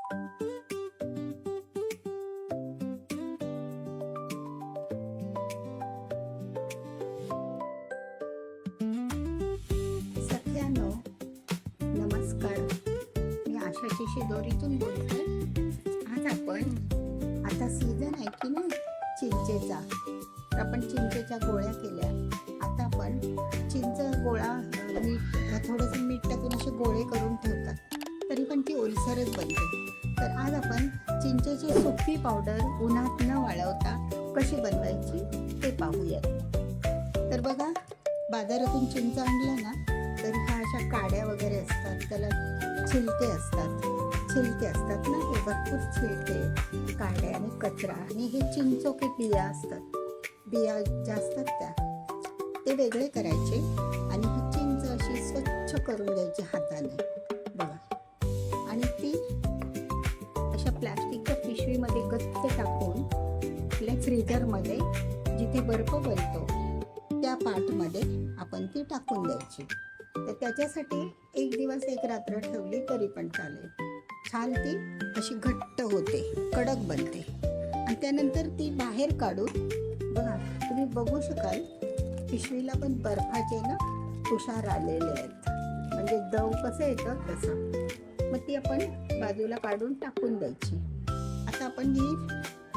सगळ्यांनो नमस्कार, मी आशाची शिदोरीतून बोलते. आज आपण आता सीझन आहे की नाही चिंचेचा, तर आपण चिंचेच्या गोळ्या केल्या. आता आपण चिंच गोळा थोडंसं मीठ टाकून असे गोळे करून ठेवतात, तरी पण ती ओलसरच बनते. तर आज आपण चिंचेची सुकी पावडर उन्हात न वाळवता कशी बनवायची ते पाहूयात. तर बघा, बाजारातून चिंच आणलं ना, तर ह्या अशा काड्या वगैरे असतात, त्याला छिलके असतात ना, हे भरपूर छिलके, काड्या आणि कचरा, आणि हे चिंचोके बिया असतात, बिया ज्या असतात त्या ते वेगळे करायचे आणि ही चिंच अशी स्वच्छ करून घ्यायची हाताने बघा, आणि ती अशा प्लॅस्टिकच्या पिशवीमध्ये गच्च टाकून आपल्या फ्रीजरमध्ये जिथे बर्फ बनतो त्या पार्टमध्ये आपण ती टाकून द्यायची. तर त्याच्यासाठी एक दिवस एक रात्र ठेवली तरी पण चालेल. छान ती अशी घट्ट होते, कडक बनते. आणि त्यानंतर ती बाहेर काढून बघा, तुम्ही बघू शकाल पिशवीला पण बर्फाचे ना तुषार आलेले आहेत, म्हणजे दव कसं येतं तसं. मग ती आपण बाजूला काढून टाकून द्यायची. आता आपण ही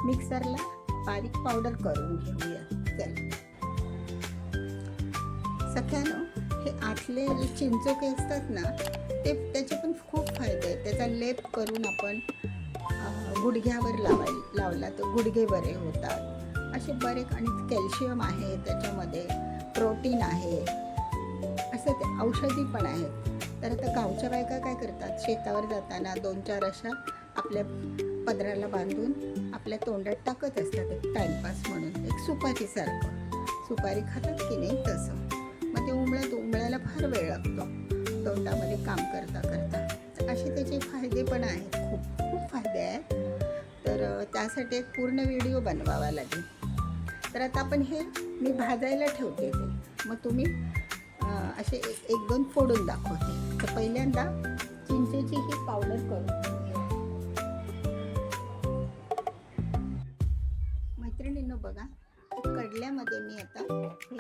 मिक्सरला बारीक पावडर करून घेऊया. चल सगळ्यांनो, हे आतले जे चिंचोके असतात ना, ते त्याचे पण खूप फायदे आहेत. त्याचा लेप करून आपण गुडघ्यावर लावला तर गुडघे बरे होतात. असे बरेच, आणि कॅल्शियम आहे त्याच्यामध्ये, प्रोटीन आहे, असं ते औषधी पण आहेत. तर आता गावच्या बायका काय करतात, शेतावर जाताना 2-4 अशा आपल्या पदराला बांधून आपल्या तोंडात टाकत असतात, एक टाइमपास म्हणून, एक सुपारीसारखं. सुपारी खातात की नाही तसं. मग ते उमळायला फार वेळ लागतो तोंडामध्ये काम करता करता. असे त्याचे फायदे पण आहेत, खूप फायदे आहेत. तर त्यासाठी एक पूर्ण व्हिडिओ बनवावा लागेल. तर आता आपण हे मी भाजायला ठेवते ते, मग तुम्ही असे 1-2 फोडून दाखवते. तर पहिल्यांदा चिंचेची ही पावडर करून घेऊया. मैत्रिणींनो बघा, कडल्यामध्ये मी आता हे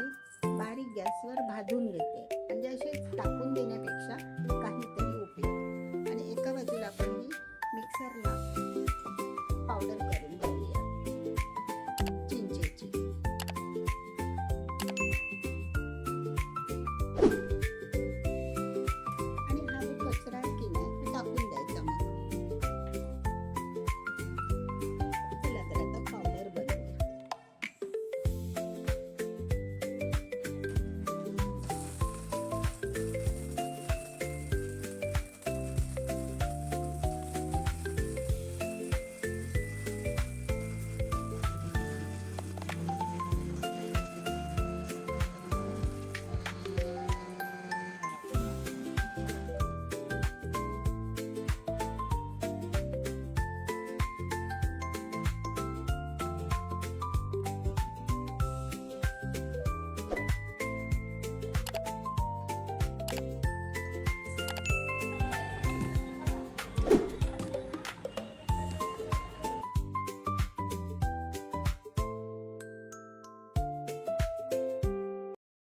बारीक गॅसवर भाजून घेते, म्हणजे असे टाकून देण्यापेक्षा काहीतरी उपयोग. आणि एका बाजूला आपण ही मिक्सरला